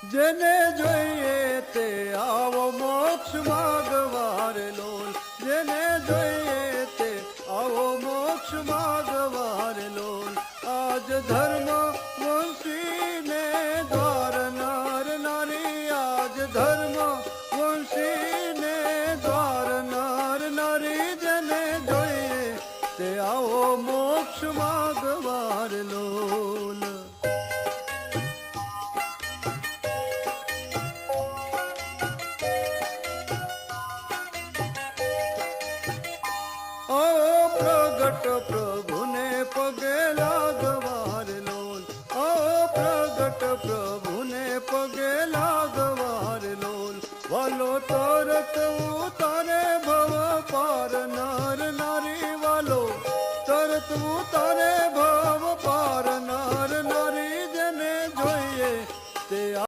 જેને જોઈએ તે આવો મોક્ષ માગવાર લોલ, જેને જોઈએ તે આવો મોક્ષ માગવાર લોલ. આજ ધર્મ વંશીને દ્વાર નર નારી, આજ ધર્મ વંશીને દ્વાર નર નારી. જેને જોઈએ તે આવો મોક્ષ માગવાર લોલ. પ્રગટ પ્રભુને પગે લાગવાર લોલ, ઓ પ્રગટ પ્રભુને પગે લાગવાર લોલ. વાલો તરત ઉતાર